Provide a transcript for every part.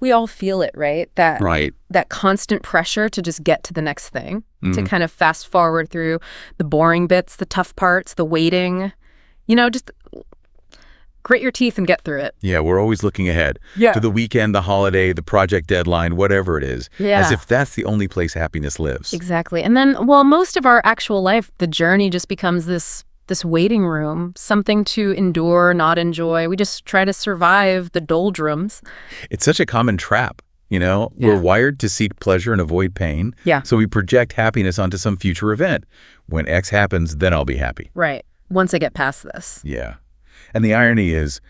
We all feel it, right? That Right. that constant pressure to just get to the next thing, to kind of fast forward through the boring bits, the tough parts, the waiting. Just grit your teeth and get through it. Yeah, we're always looking ahead Yeah. to the weekend, the holiday, the project deadline, whatever it is, Yeah. as if that's the only place happiness lives. Exactly. And then, well, most of our actual life, the journey just becomes this waiting room, something to endure, not enjoy. We just try to survive the doldrums. It's such a common trap, Yeah. We're wired to seek pleasure and avoid pain. Yeah. So we project happiness onto some future event. When X happens, then I'll be happy. Right. Once I get past this. Yeah. And the irony is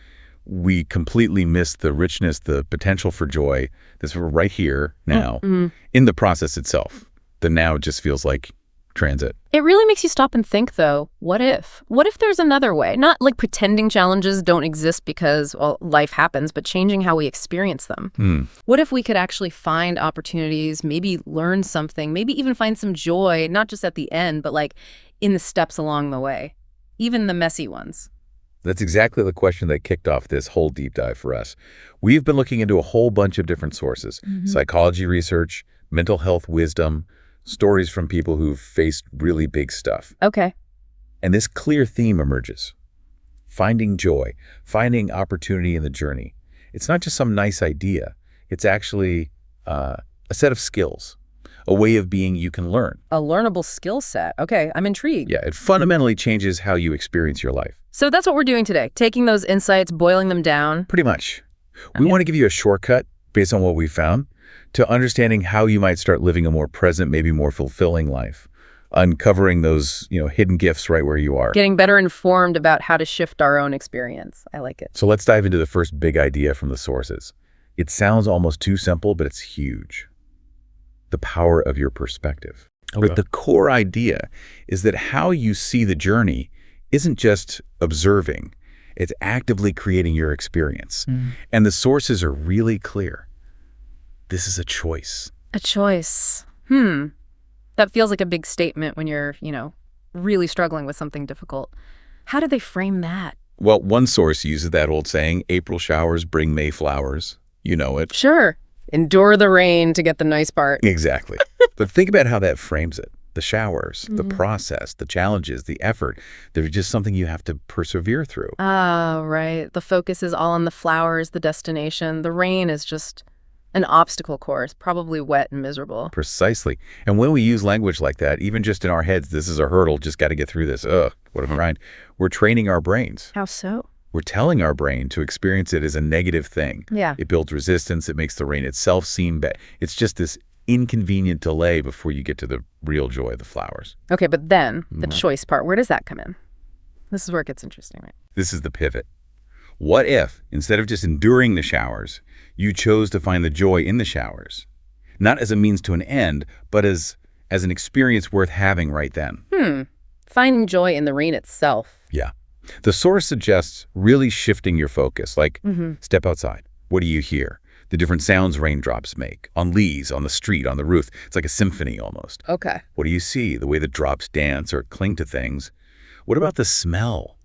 we completely miss the richness, the potential for joy that's right here now in the process itself. The now just feels like transit. It really makes you stop and think, though, what if? What if there's another way? Not like pretending challenges don't exist because, well, life happens, but changing how we experience them. What if we could actually find opportunities, maybe learn something, maybe even find some joy, not just at the end, but like in the steps along the way, even the messy ones? That's exactly the question that kicked off this whole deep dive for us. We've been looking into a whole bunch of different sources, psychology research, mental health wisdom, stories from people who've faced really big stuff. Okay. And this clear theme emerges. Finding joy, finding opportunity in the journey. It's not just some nice idea. It's actually a set of skills, a way of being you can learn. A learnable skill set. Okay, I'm intrigued. Yeah, it fundamentally changes how you experience your life. So that's what we're doing today, taking those insights, boiling them down. Pretty much. We want to give you a shortcut based on what we found to understanding how you might start living a more present, maybe more fulfilling life, uncovering those, hidden gifts right where you are. Getting better informed about how to shift our own experience. I like it. So let's dive into the first big idea from the sources. It sounds almost too simple, but it's huge. The power of your perspective. Okay. But the core idea is that how you see the journey isn't just observing, it's actively creating your experience. And the sources are really clear. This is a choice. A choice. That feels like a big statement when you're, really struggling with something difficult. How do they frame that? Well, one source uses that old saying, April showers bring May flowers. You know it. Sure. Endure the rain to get the nice part. Exactly. But think about how that frames it. The showers, the process, the challenges, the effort. They're just something you have to persevere through. Oh, right. The focus is all on the flowers, the destination. The rain is just an obstacle course, probably wet and miserable. Precisely. And when we use language like that, even just in our heads, this is a hurdle, just got to get through this. Ugh, what a grind. We're training our brains. How so? We're telling our brain to experience it as a negative thing. Yeah. It builds resistance. It makes the rain itself seem bad. It's just this inconvenient delay before you get to the real joy of the flowers. Okay, but then the choice part, where does that come in? This is where it gets interesting, right? This is the pivot. What if, instead of just enduring the showers, you chose to find the joy in the showers? Not as a means to an end, but as an experience worth having right then. Finding joy in the rain itself. Yeah. The source suggests really shifting your focus, like step outside. What do you hear? The different sounds raindrops make, on leaves, on the street, on the roof. It's like a symphony almost. Okay. What do you see? The way the drops dance or cling to things. What about the smell?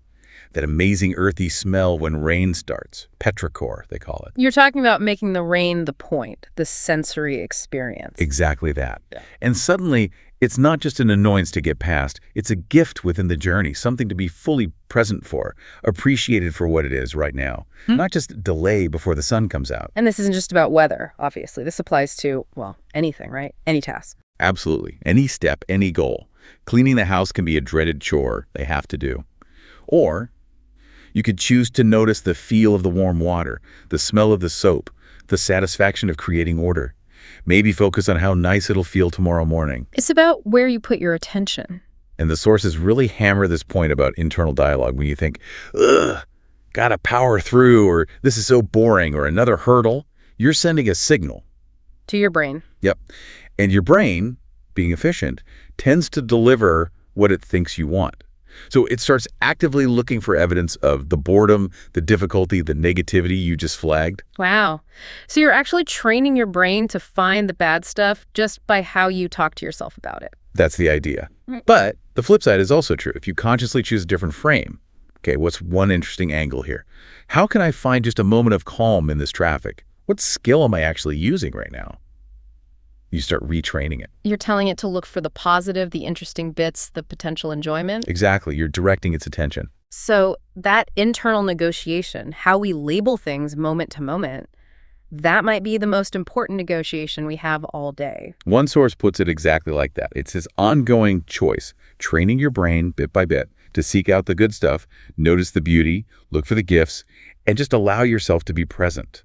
That amazing earthy smell when rain starts. Petrichor, they call it. You're talking about making the rain the point, the sensory experience. Exactly that. Yeah. And suddenly, it's not just an annoyance to get past. It's a gift within the journey, something to be fully present for, appreciated for what it is right now. Not just delay before the sun comes out. And this isn't just about weather, obviously. This applies to, well, anything, right? Any task. Absolutely. Any step, any goal. Cleaning the house can be a dreaded chore they have to do. Or you could choose to notice the feel of the warm water, the smell of the soap, the satisfaction of creating order. Maybe focus on how nice it'll feel tomorrow morning. It's about where you put your attention. And the sources really hammer this point about internal dialogue when you think, ugh, gotta power through, or this is so boring, or another hurdle. You're sending a signal. To your brain. Yep. And your brain, being efficient, tends to deliver what it thinks you want. So it starts actively looking for evidence of the boredom, the difficulty, the negativity you just flagged. Wow. So you're actually training your brain to find the bad stuff just by how you talk to yourself about it. That's the idea. But the flip side is also true. If you consciously choose a different frame, okay, what's one interesting angle here? How can I find just a moment of calm in this traffic? What skill am I actually using right now? You start retraining it. You're telling it to look for the positive, the interesting bits, the potential enjoyment? Exactly. You're directing its attention. So that internal negotiation, how we label things moment to moment, that might be the most important negotiation we have all day. One source puts it exactly like that. It's this ongoing choice, training your brain bit by bit to seek out the good stuff, notice the beauty, look for the gifts, and just allow yourself to be present.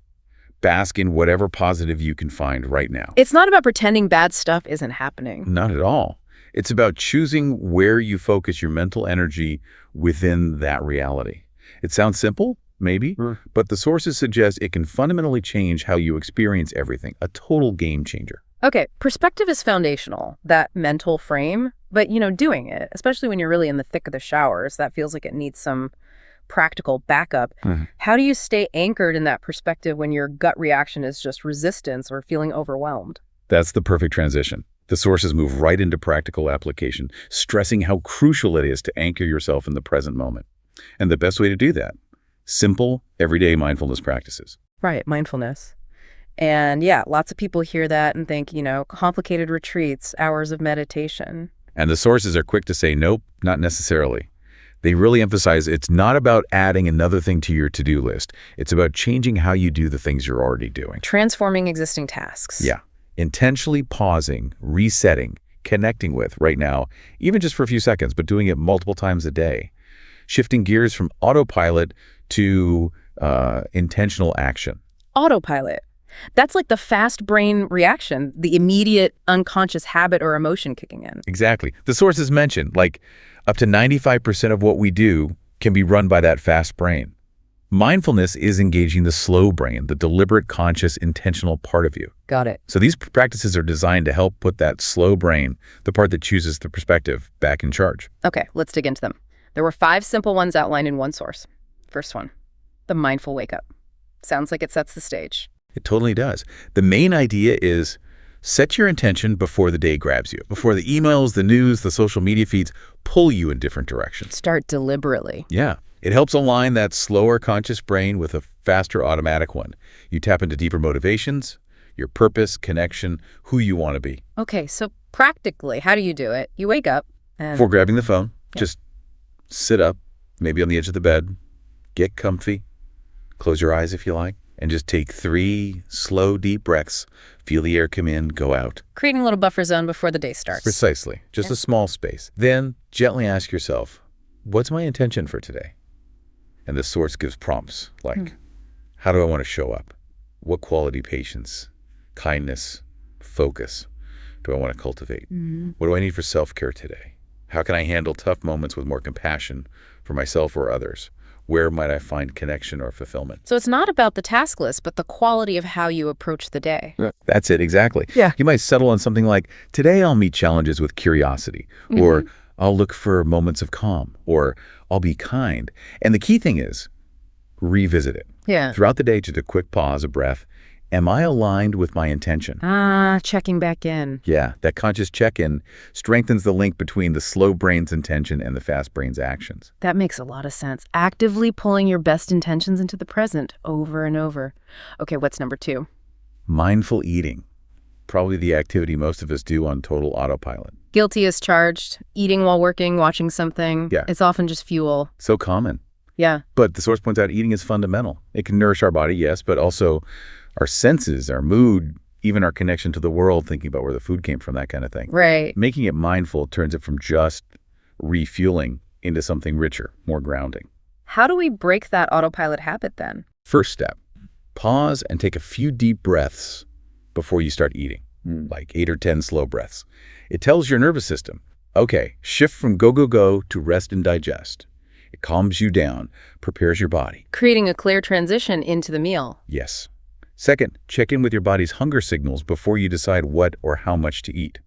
Bask in whatever positive you can find right now. It's not about pretending bad stuff isn't happening. Not at all. It's about choosing where you focus your mental energy within that reality. It sounds simple, maybe, but the sources suggest it can fundamentally change how you experience everything, a total game changer. Okay, perspective is foundational, that mental frame, but doing it, especially when you're really in the thick of the showers, that feels like it needs some practical backup. How do you stay anchored in that perspective when your gut reaction is just resistance or feeling overwhelmed? That's the perfect transition. The sources move right into practical application, stressing how crucial it is to anchor yourself in the present moment. And the best way to do that, simple, everyday mindfulness practices. Right, mindfulness. And yeah, lots of people hear that and think, complicated retreats, hours of meditation. And the sources are quick to say, nope, not necessarily. They really emphasize it's not about adding another thing to your to-do list. It's about changing how you do the things you're already doing. Transforming existing tasks. Yeah. Intentionally pausing, resetting, connecting with right now, even just for a few seconds, but doing it multiple times a day. Shifting gears from autopilot to intentional action. Autopilot. That's like the fast brain reaction, the immediate unconscious habit or emotion kicking in. Exactly. The sources mentioned, like, up to 95% of what we do can be run by that fast brain. Mindfulness is engaging the slow brain, the deliberate, conscious, intentional part of you. Got it. So these practices are designed to help put that slow brain, the part that chooses the perspective, back in charge. Okay, let's dig into them. There were 5 simple ones outlined in one source. First one, the mindful wake up. Sounds like it sets the stage. It totally does. The main idea is set your intention before the day grabs you, before the emails, the news, the social media feeds pull you in different directions. Start deliberately. Yeah. It helps align that slower conscious brain with a faster automatic one. You tap into deeper motivations, your purpose, connection, who you want to be. Okay, so practically, how do you do it? You wake up and... Before grabbing the phone, just sit up, maybe on the edge of the bed, get comfy, close your eyes if you like, and just take 3 slow, deep breaths. Feel the air come in, go out. Creating a little buffer zone before the day starts. Precisely. Just a small space. Then gently ask yourself, what's my intention for today? And the source gives prompts like, how do I want to show up? What quality patience, kindness, focus do I want to cultivate? What do I need for self-care today? How can I handle tough moments with more compassion for myself or others? Where might I find connection or fulfillment? So it's not about the task list, but the quality of how you approach the day. That's it, exactly. Yeah. You might settle on something like, today I'll meet challenges with curiosity, or I'll look for moments of calm, or I'll be kind. And the key thing is, revisit it. Yeah. Throughout the day, just a quick pause, a breath. Am I aligned with my intention? Checking back in. Yeah, that conscious check-in strengthens the link between the slow brain's intention and the fast brain's actions. That makes a lot of sense. Actively pulling your best intentions into the present over and over. Okay, what's number 2? Mindful eating. Probably the activity most of us do on total autopilot. Guilty as charged. Eating while working, watching something. Yeah. It's often just fuel. So common. Yeah. But the source points out eating is fundamental. It can nourish our body, yes, but also our senses, our mood, even our connection to the world, thinking about where the food came from, that kind of thing. Right. Making it mindful turns it from just refueling into something richer, more grounding. How do we break that autopilot habit then? First step, pause and take a few deep breaths before you start eating, like 8 or 10 slow breaths. It tells your nervous system, okay, shift from go, go, go to rest and digest. It calms you down, prepares your body. Creating a clear transition into the meal. Yes. Second, check in with your body's hunger signals before you decide what or how much to eat.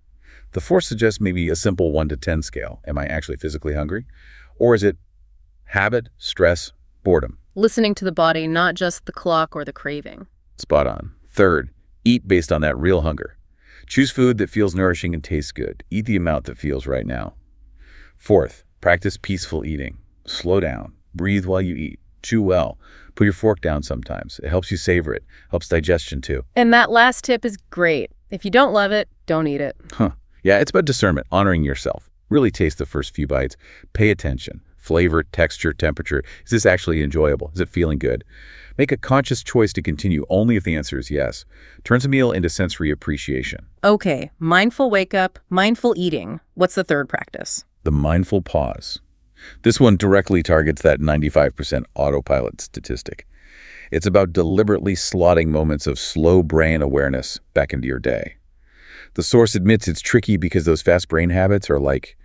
The 4 suggests maybe a simple 1 to 10 scale. Am I actually physically hungry? Or is it habit, stress, boredom? Listening to the body, not just the clock or the craving. Spot on. Third, eat based on that real hunger. Choose food that feels nourishing and tastes good. Eat the amount that feels right now. Fourth, practice peaceful eating. Slow down. Breathe while you eat. Chew well. Put your fork down sometimes. It helps you savor it. Helps digestion too. And that last tip is great. If you don't love it, don't eat it. Yeah, it's about discernment, honoring yourself. Really taste the first few bites. Pay attention. Flavor, texture, temperature. Is this actually enjoyable? Is it feeling good? Make a conscious choice to continue only if the answer is yes. Turns a meal into sensory appreciation. Okay, mindful wake up, mindful eating. What's the third practice? The mindful pause. This one directly targets that 95% autopilot statistic. It's about deliberately slotting moments of slow brain awareness back into your day. The source admits it's tricky because those fast brain habits are like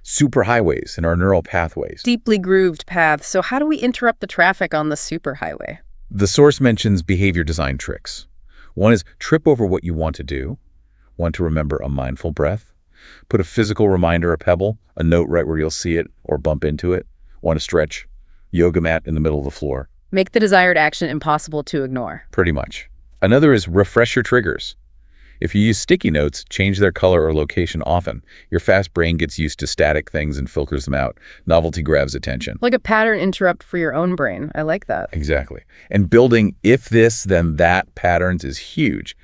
superhighways in our neural pathways. Deeply grooved paths. So how do we interrupt the traffic on the superhighway? The source mentions behavior design tricks. One is trip over what you want to do. Want to remember a mindful breath. Put a physical reminder, a pebble, a note right where you'll see it or bump into it. Want to stretch. Yoga mat in the middle of the floor. Make the desired action impossible to ignore. Pretty much. Another is refresh your triggers. If you use sticky notes, change their color or location often. Your fast brain gets used to static things and filters them out. Novelty grabs attention. Like a pattern interrupt for your own brain. I like that. Exactly. And building if this, then that patterns is huge.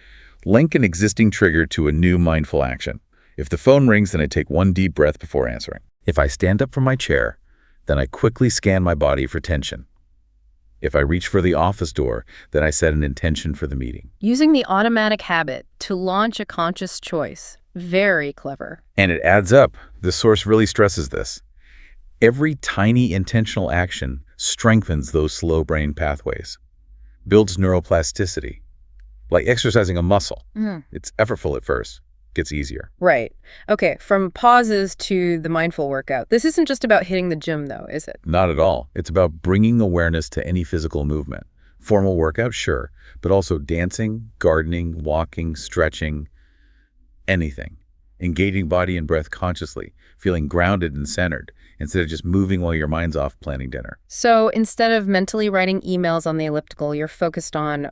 Link an existing trigger to a new mindful action. If the phone rings, then I take one deep breath before answering. If I stand up from my chair, then I quickly scan my body for tension. If I reach for the office door, then I set an intention for the meeting. Using the automatic habit to launch a conscious choice. Very clever. And it adds up. The source really stresses this. Every tiny intentional action strengthens those slow brain pathways, builds neuroplasticity, like exercising a muscle. It's effortful at first, gets easier. Right. Okay, from pauses to the mindful workout. This isn't just about hitting the gym, though, is it? Not at all. It's about bringing awareness to any physical movement. Formal workout, sure, but also dancing, gardening, walking, stretching, anything. Engaging body and breath consciously, feeling grounded and centered, instead of just moving while your mind's off planning dinner. So instead of mentally writing emails on the elliptical, you're focused on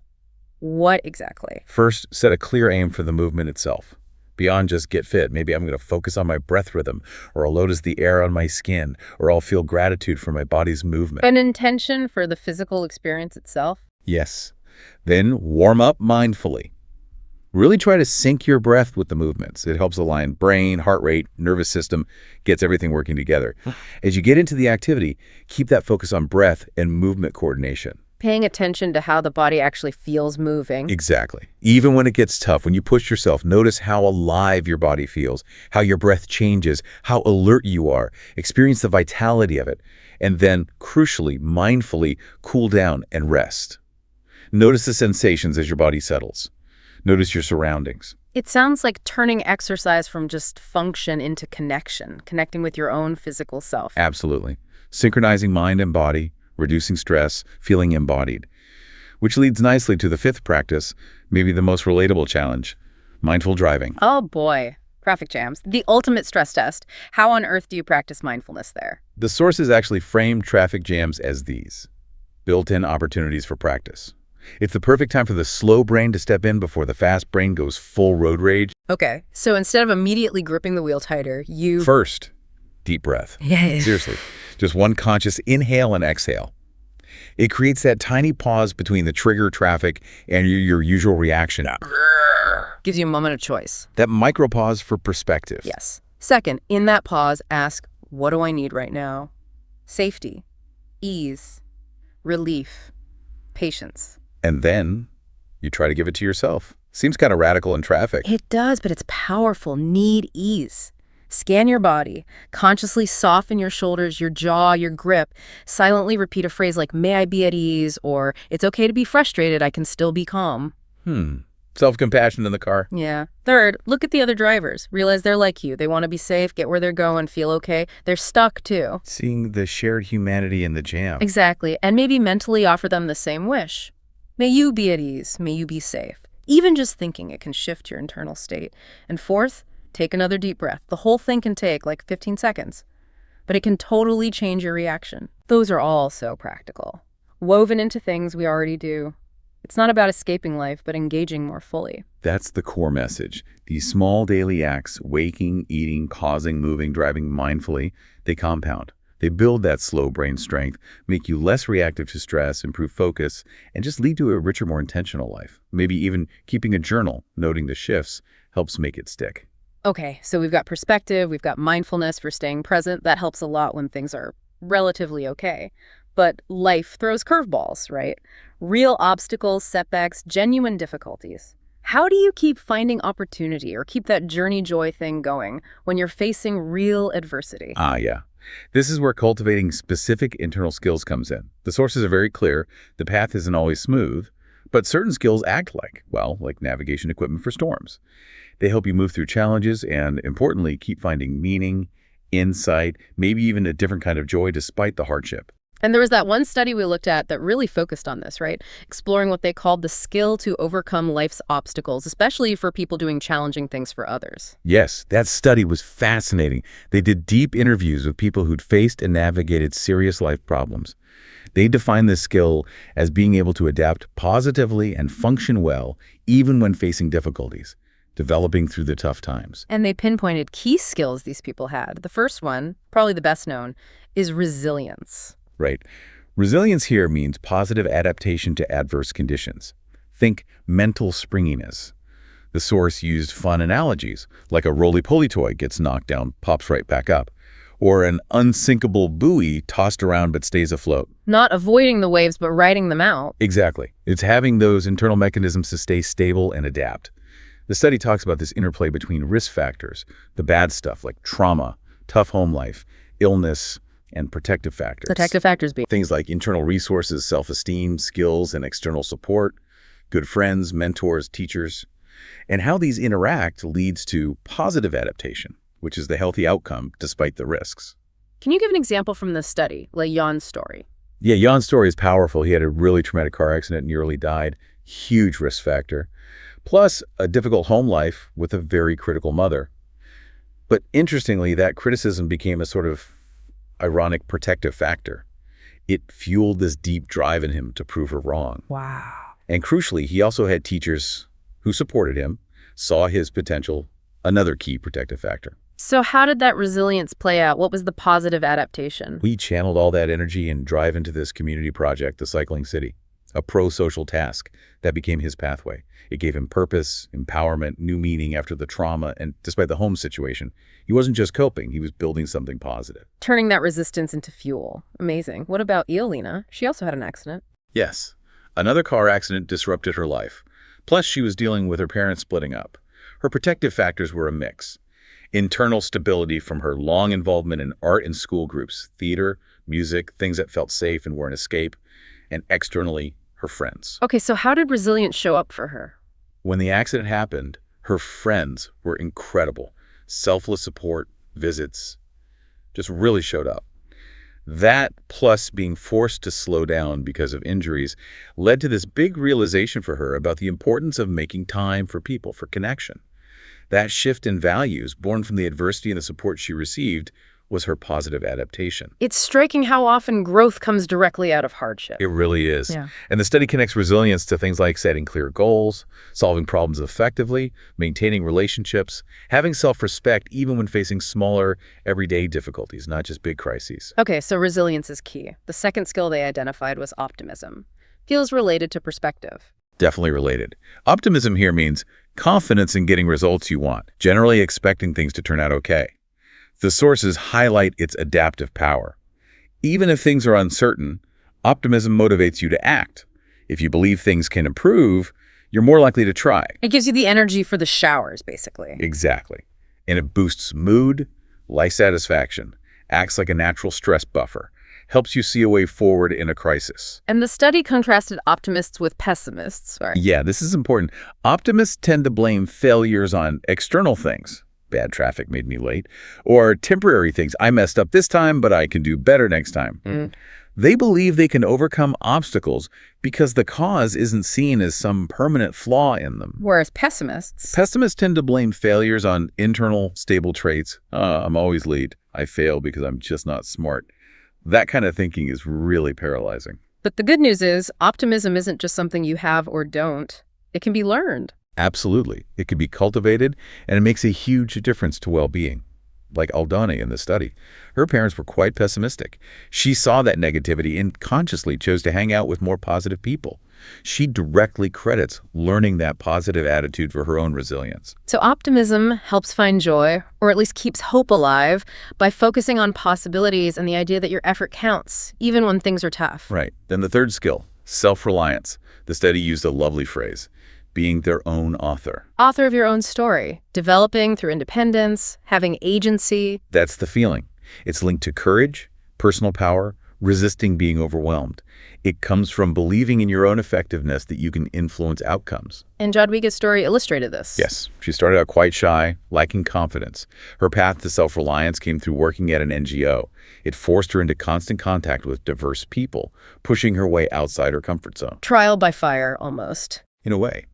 what exactly? First, set a clear aim for the movement itself. Beyond just get fit, maybe I'm going to focus on my breath rhythm, or I'll notice the air on my skin, or I'll feel gratitude for my body's movement. An intention for the physical experience itself? Yes. Then warm up mindfully. Really try to sync your breath with the movements. It helps align brain, heart rate, nervous system, gets everything working together. As you get into the activity, keep that focus on breath and movement coordination. Paying attention to how the body actually feels moving. Exactly. Even when it gets tough, when you push yourself, notice how alive your body feels, how your breath changes, how alert you are. Experience the vitality of it. And then, crucially, mindfully cool down and rest. Notice the sensations as your body settles. Notice your surroundings. It sounds like turning exercise from just function into connection, connecting with your own physical self. Absolutely. Synchronizing mind and body, reducing stress, feeling embodied. Which leads nicely to the fifth practice, maybe the most relatable challenge, mindful driving. Oh boy, traffic jams. The ultimate stress test. How on earth do you practice mindfulness there? The sources actually frame traffic jams as these, built-in opportunities for practice. It's the perfect time for the slow brain to step in before the fast brain goes full road rage. Okay, so instead of immediately gripping the wheel tighter, you... First, deep breath. Yeah. Seriously, just one conscious inhale and exhale. It creates that tiny pause between the trigger traffic and your usual reaction. Gives you a moment of choice. That micro pause for perspective. Yes. Second, in that pause, ask, what do I need right now? Safety, ease, relief, patience. And then you try to give it to yourself. Seems kind of radical in traffic. It does, but it's powerful. Need ease. Scan your body. Consciously soften your shoulders, your jaw, your grip. Silently repeat a phrase like, may I be at ease, or it's okay to be frustrated, I can still be calm. Self-compassion in the car. Yeah. Third, look at the other drivers. Realize they're like you. They want to be safe, get where they're going, feel okay. They're stuck too. Seeing the shared humanity in the jam. Exactly. And maybe mentally offer them the same wish. May you be at ease. May you be safe. Even just thinking it can shift your internal state. And fourth, take another deep breath. The whole thing can take like 15 seconds, but it can totally change your reaction. Those are all so practical, woven into things we already do. It's not about escaping life, but engaging more fully. That's the core message. These small daily acts, waking, eating, pausing, moving, driving mindfully, they compound. They build that slow brain strength, make you less reactive to stress, improve focus, and just lead to a richer, more intentional life. Maybe even keeping a journal, noting the shifts, helps make it stick. Okay, so we've got perspective, we've got mindfulness for staying present. That helps a lot when things are relatively okay. But life throws curveballs, right? Real obstacles, setbacks, genuine difficulties. How do you keep finding opportunity or keep that journey joy thing going when you're facing real adversity? Yeah. This is where cultivating specific internal skills comes in. The sources are very clear. The path isn't always smooth, but certain skills act like navigation equipment for storms. They help you move through challenges and, importantly, keep finding meaning, insight, maybe even a different kind of joy despite the hardship. And there was that one study we looked at that really focused on this, right? Exploring what they called the skill to overcome life's obstacles, especially for people doing challenging things for others. Yes, that study was fascinating. They did deep interviews with people who'd faced and navigated serious life problems. They defined this skill as being able to adapt positively and function well, even when facing difficulties, developing through the tough times. And they pinpointed key skills these people had. The first one, probably the best known, is resilience. Right. Resilience here means positive adaptation to adverse conditions. Think mental springiness. The source used fun analogies, like a roly-poly toy gets knocked down, pops right back up, or an unsinkable buoy tossed around but stays afloat. Not avoiding the waves, but riding them out. Exactly. It's having those internal mechanisms to stay stable and adapt. The study talks about this interplay between risk factors, the bad stuff like trauma, tough home life, illness, and protective factors. Protective factors being things like internal resources, self-esteem, skills, and external support, good friends, mentors, teachers. And how these interact leads to positive adaptation, which is the healthy outcome despite the risks. Can you give an example from the study, like Jan's story? Yeah, Jan's story is powerful. He had a really traumatic car accident and nearly died. Huge risk factor. Plus, a difficult home life with a very critical mother. But interestingly, that criticism became a sort of ironic protective factor. It fueled this deep drive in him to prove her wrong. Wow. And crucially, he also had teachers who supported him, saw his potential, another key protective factor. So how did that resilience play out? What was the positive adaptation? We channeled all that energy and drive into this community project, the Cycling City, a pro-social task that became his pathway. It gave him purpose, empowerment, new meaning after the trauma, and despite the home situation, he wasn't just coping, he was building something positive. Turning that resistance into fuel. Amazing. What about Eolina? She also had an accident. Yes, another car accident disrupted her life. Plus, she was dealing with her parents splitting up. Her protective factors were a mix. Internal stability from her long involvement in art and school groups, theater, music, things that felt safe and were an escape, and externally, her friends. Okay, so how did resilience show up for her? When the accident happened, her friends were incredible. Selfless support, visits, just really showed up. That, plus being forced to slow down because of injuries, led to this big realization for her about the importance of making time for people, for connection. That shift in values, born from the adversity and the support she received, was her positive adaptation. It's striking how often growth comes directly out of hardship. It really is. Yeah. And the study connects resilience to things like setting clear goals, solving problems effectively, maintaining relationships, having self-respect even when facing smaller, everyday difficulties, not just big crises. Okay, so resilience is key. The second skill they identified was optimism. Feels related to perspective. Definitely related. Optimism here means confidence in getting results you want, generally expecting things to turn out okay. The sources highlight its adaptive power. Even if things are uncertain, optimism motivates you to act. If you believe things can improve, you're more likely to try. It gives you the energy for the showers, basically. Exactly. And it boosts mood, life satisfaction, acts like a natural stress buffer, helps you see a way forward in a crisis. And the study contrasted optimists with pessimists. Right? Yeah, this is important. Optimists tend to blame failures on external things. Bad traffic made me late, or temporary things. I messed up this time, but I can do better next time. They believe they can overcome obstacles because the cause isn't seen as some permanent flaw in them. Whereas pessimists tend to blame failures on internal stable traits. I'm always late. I fail because I'm just not smart. That kind of thinking is really paralyzing. But the good news is optimism isn't just something you have or don't. It can be learned. Absolutely. It can be cultivated, and it makes a huge difference to well-being. like Aldani in the study. Her parents were quite pessimistic. She saw that negativity and consciously chose to hang out with more positive people. She directly credits learning that positive attitude for her own resilience. So optimism helps find joy, or at least keeps hope alive, by focusing on possibilities and the idea that your effort counts, even when things are tough. Right. Then the third skill, self-reliance. The study used a lovely phrase, being their own author. Author of your own story, developing through independence, having agency. That's the feeling. It's linked to courage, personal power, resisting being overwhelmed. It comes from believing in your own effectiveness that you can influence outcomes. And Jadwiga's story illustrated this. Yes, she started out quite shy, lacking confidence. Her path to self-reliance came through working at an NGO. It forced her into constant contact with diverse people, pushing her way outside her comfort zone. Trial by fire, almost. In a way.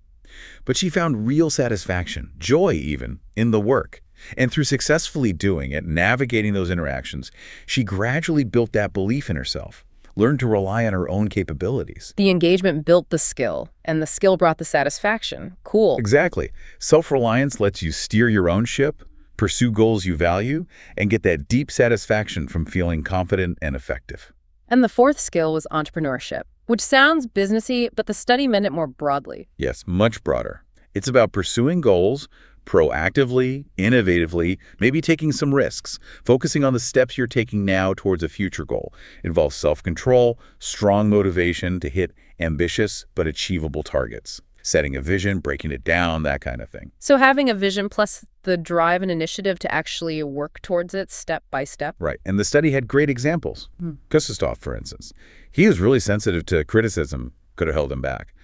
But she found real satisfaction, joy even, in the work. And through successfully doing it, navigating those interactions, she gradually built that belief in herself, learned to rely on her own capabilities. The engagement built the skill, and the skill brought the satisfaction. Cool. Exactly. Self-reliance lets you steer your own ship, pursue goals you value, and get that deep satisfaction from feeling confident and effective. And the fourth skill was entrepreneurship, which sounds businessy, but the study meant it more broadly. Yes, much broader. It's about pursuing goals, proactively, innovatively, maybe taking some risks, focusing on the steps you're taking now towards a future goal. It involves self-control, strong motivation to hit ambitious but achievable targets, setting a vision, breaking it down, that kind of thing. So having a vision plus the drive and initiative to actually work towards it step by step. Right. And the study had great examples. Kusistov, for instance. He was really sensitive to criticism, could have held him back.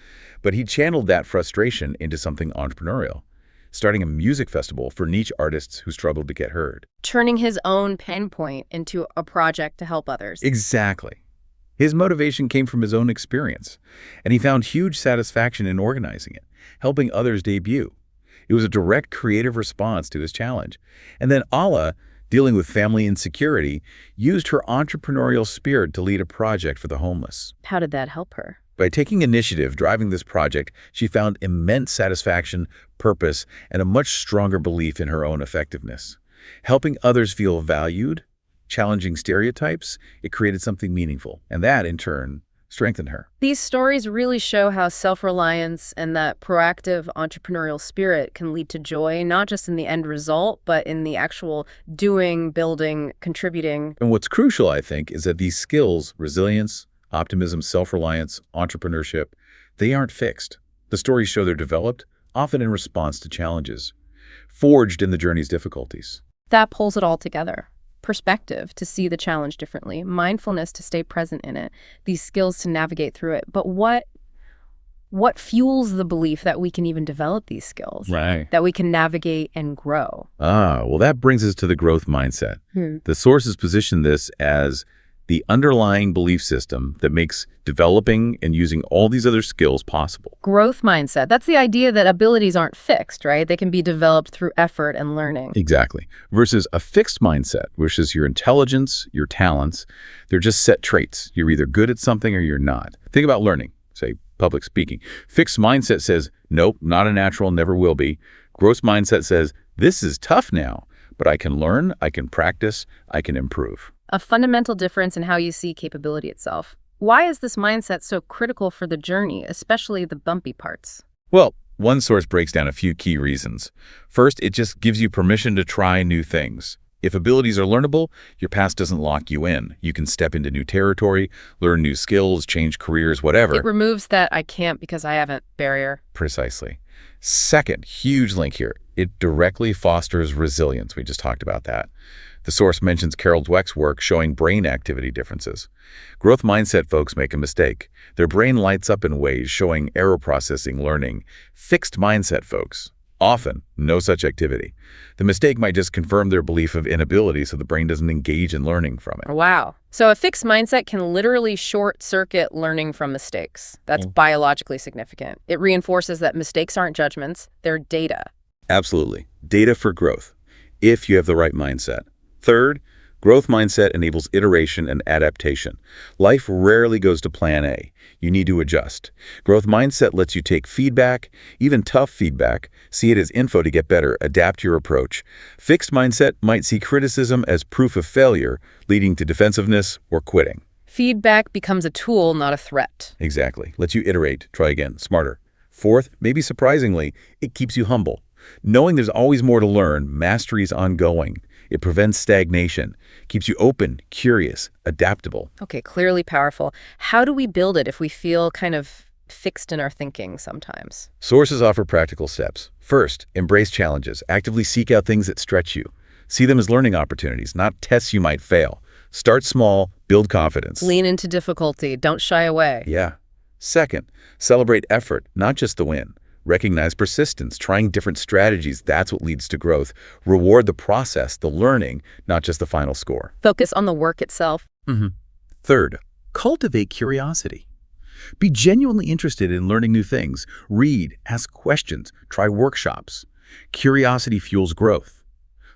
But he channeled that frustration into something entrepreneurial, starting a music festival for niche artists who struggled to get heard. Turning his own pain point into a project to help others. Exactly. His motivation came from his own experience, and he found huge satisfaction in organizing it, helping others debut. It was a direct creative response to his challenge. And then Alla, dealing with family insecurity, used her entrepreneurial spirit to lead a project for the homeless. How did that help her? By taking initiative driving this project, she found immense satisfaction, purpose, and a much stronger belief in her own effectiveness. Helping others feel valued, challenging stereotypes, it created something meaningful, and that, in turn, strengthened her. These stories really show how self-reliance and that proactive entrepreneurial spirit can lead to joy, not just in the end result, but in the actual doing, building, contributing. And what's crucial, I think, is that these skills, resilience, optimism, self-reliance, entrepreneurship, they aren't fixed. The stories show they're developed, often in response to challenges, forged in the journey's difficulties. That pulls it all together. Perspective to see the challenge differently, mindfulness to stay present in it, these skills to navigate through it. But what fuels the belief that we can even develop these skills? Right. That we can navigate and grow? Well, that brings us to the growth mindset. The sources position this as the underlying belief system that makes developing and using all these other skills possible. Growth mindset. That's the idea that abilities aren't fixed, right? They can be developed through effort and learning. Exactly. Versus a fixed mindset, which is your intelligence, your talents. They're just set traits. You're either good at something or you're not. Think about learning, say public speaking. Fixed mindset says, nope, not a natural, never will be. Growth mindset says, this is tough now, but I can learn, I can practice, I can improve. A fundamental difference in how you see capability itself. Why is this mindset so critical for the journey, especially the bumpy parts? Well, one source breaks down a few key reasons. First, it just gives you permission to try new things. If abilities are learnable, your past doesn't lock you in. You can step into new territory, learn new skills, change careers, whatever. It removes that "I can't because I haven't" barrier. Precisely. Second, huge link here. It directly fosters resilience. We just talked about that. The source mentions Carol Dweck's work showing brain activity differences. Growth mindset folks make a mistake. Their brain lights up in ways showing error processing, learning. Fixed mindset folks, often no such activity. The mistake might just confirm their belief of inability, so the brain doesn't engage in learning from it. Wow. So a fixed mindset can literally short-circuit learning from mistakes. That's biologically significant. It reinforces that mistakes aren't judgments, they're data. Absolutely. Data for growth, if you have the right mindset. Third, Growth mindset enables iteration and adaptation. Life rarely goes to plan A. You need to adjust. Growth mindset lets you take feedback, even tough feedback, see it as info to get better, adapt your approach. Fixed mindset might see criticism as proof of failure, leading to defensiveness or quitting. Feedback becomes a tool, not a threat. Exactly. Lets you iterate, try again, smarter. Fourth, maybe surprisingly, it keeps you humble. Knowing there's always more to learn, mastery is ongoing. It prevents stagnation, keeps you open, curious, adaptable. Okay, clearly powerful. How do we build it if we feel kind of fixed in our thinking sometimes? Sources offer practical steps. First, embrace challenges. Actively seek out things that stretch you. See them as learning opportunities, not tests you might fail. Start small, build confidence. Lean into difficulty. Don't shy away. Yeah. Second, celebrate effort, not just the win. Recognize persistence, trying different strategies. That's what leads to growth. Reward the process, the learning, not just the final score. Focus on the work itself. Third, cultivate curiosity. Be genuinely interested in learning new things. Read, ask questions, try workshops. Curiosity fuels growth.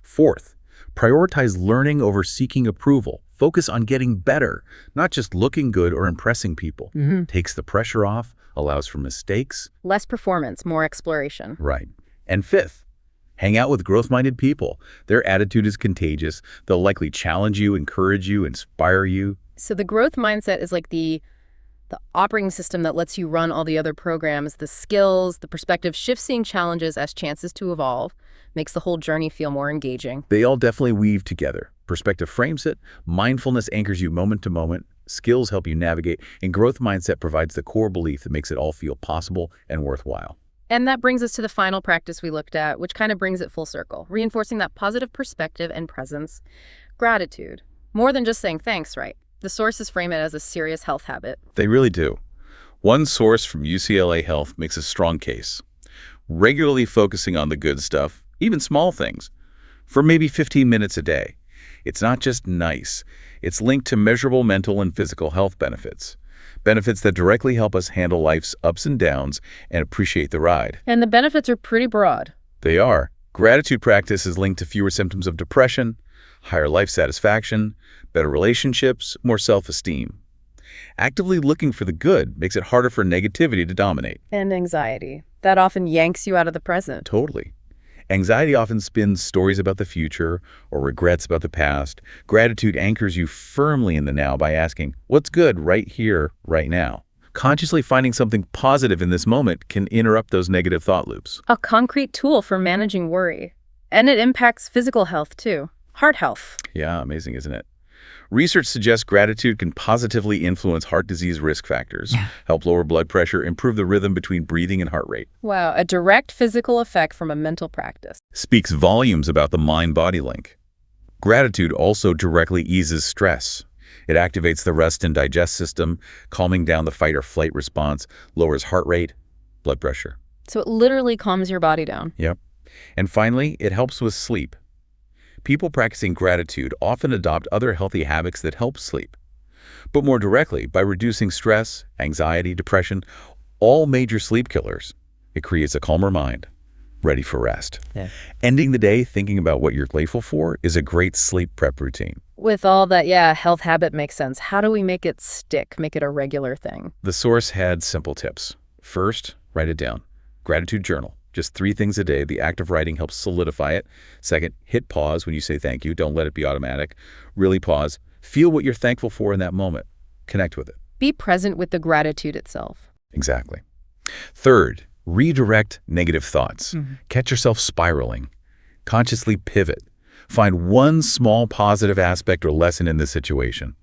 Fourth, prioritize learning over seeking approval. Focus on getting better, not just looking good or impressing people. Takes the pressure off, allows for mistakes. Less performance, more exploration. Right. And fifth, hang out with growth-minded people. Their attitude is contagious. They'll likely challenge you, encourage you, inspire you. So the growth mindset is like the operating system that lets you run all the other programs, the skills, the perspective, shifts seeing challenges as chances to evolve, makes the whole journey feel more engaging. They all definitely weave together. Perspective frames it, mindfulness anchors you moment to moment, skills help you navigate, and growth mindset provides the core belief that makes it all feel possible and worthwhile. And that brings us to the final practice we looked at, which kind of brings it full circle, reinforcing that positive perspective and presence. Gratitude. More than just saying thanks, right? The sources frame it as a serious health habit. They really do. One source from UCLA Health makes a strong case. Regularly focusing on the good stuff, even small things, for maybe 15 minutes a day. It's not just nice. It's linked to measurable mental and physical health benefits. Benefits that directly help us handle life's ups and downs and appreciate the ride. And the benefits are pretty broad. They are. Gratitude practice is linked to fewer symptoms of depression, higher life satisfaction, better relationships, more self-esteem. Actively looking for the good makes it harder for negativity to dominate. And anxiety. That often yanks you out of the present. Totally. Anxiety often spins stories about the future or regrets about the past. Gratitude anchors you firmly in the now by asking, what's good right here, right now? Consciously finding something positive in this moment can interrupt those negative thought loops. A concrete tool for managing worry. And it impacts physical health, too. Heart health. Yeah, amazing, isn't it? Research suggests gratitude can positively influence heart disease risk factors, help lower blood pressure, improve the rhythm between breathing and heart rate. Wow, a direct physical effect from a mental practice. Speaks volumes about the mind-body link. Gratitude also directly eases stress. It activates the rest and digest system, calming down the fight or flight response, lowers heart rate, blood pressure. So it literally calms your body down. Yep. And finally, it helps with sleep. People practicing gratitude often adopt other healthy habits that help sleep. But more directly, by reducing stress, anxiety, depression, all major sleep killers, it creates a calmer mind, ready for rest. Ending the day thinking about what you're grateful for is a great sleep prep routine. With all that, health habit makes sense. How do we make it stick, make it a regular thing? The source had simple tips. First, write it down. Gratitude journal. Just 3 things a day. The act of writing helps solidify it. Second, hit pause when you say thank you. Don't let it be automatic. Really pause. Feel what you're thankful for in that moment. Connect with it. Be present with the gratitude itself. Exactly. Third, redirect negative thoughts. Catch yourself spiraling. Consciously pivot. Find one small positive aspect or lesson in the situation.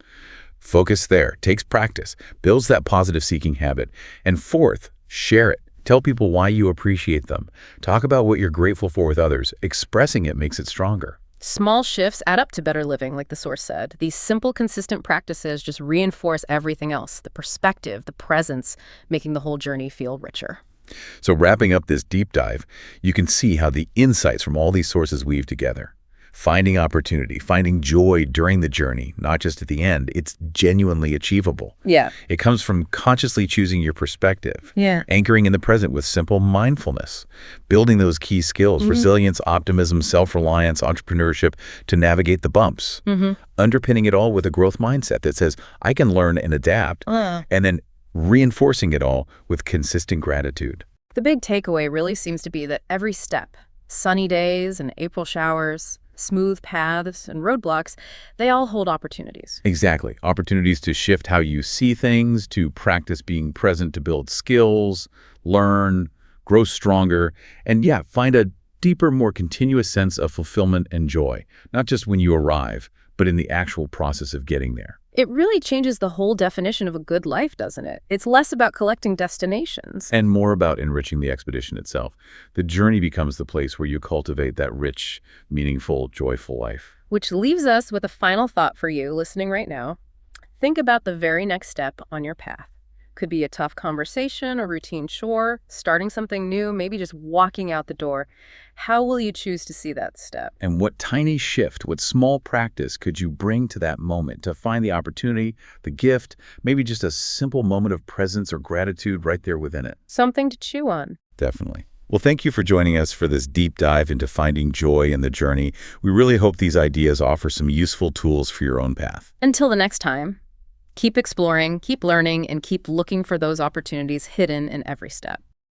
Focus there. Takes practice. Builds that positive seeking habit. And fourth, share it. Tell people why you appreciate them. Talk about what you're grateful for with others. Expressing it makes it stronger. Small shifts add up to better living, like the source said. These simple, consistent practices just reinforce everything else, the perspective, the presence, making the whole journey feel richer. So wrapping up this deep dive, you can see how the insights from all these sources weave together. Finding opportunity, finding joy during the journey, not just at the end, it's genuinely achievable. Yeah. It comes from consciously choosing your perspective, Yeah. anchoring in the present with simple mindfulness, building those key skills, resilience, optimism, self-reliance, entrepreneurship to navigate the bumps, underpinning it all with a growth mindset that says, I can learn and adapt, and then reinforcing it all with consistent gratitude. The big takeaway really seems to be that every step, sunny days and April showers, smooth paths and roadblocks, they all hold opportunities. Exactly. Opportunities to shift how you see things, to practice being present, to build skills, learn, grow stronger, and find a deeper, more continuous sense of fulfillment and joy, not just when you arrive, but in the actual process of getting there. It really changes the whole definition of a good life, doesn't it? It's less about collecting destinations. And more about enriching the expedition itself. The journey becomes the place where you cultivate that rich, meaningful, joyful life. Which leaves us with a final thought for you listening right now. Think about the very next step on your path. Could be a tough conversation, a routine chore, starting something new, maybe just walking out the door. How will you choose to see that step? And what tiny shift, what small practice could you bring to that moment to find the opportunity, the gift, maybe just a simple moment of presence or gratitude right there within it? Something to chew on. Definitely. Well, thank you for joining us for this deep dive into finding joy in the journey. We really hope these ideas offer some useful tools for your own path. Until the next time. Keep exploring, keep learning, and keep looking for those opportunities hidden in every step.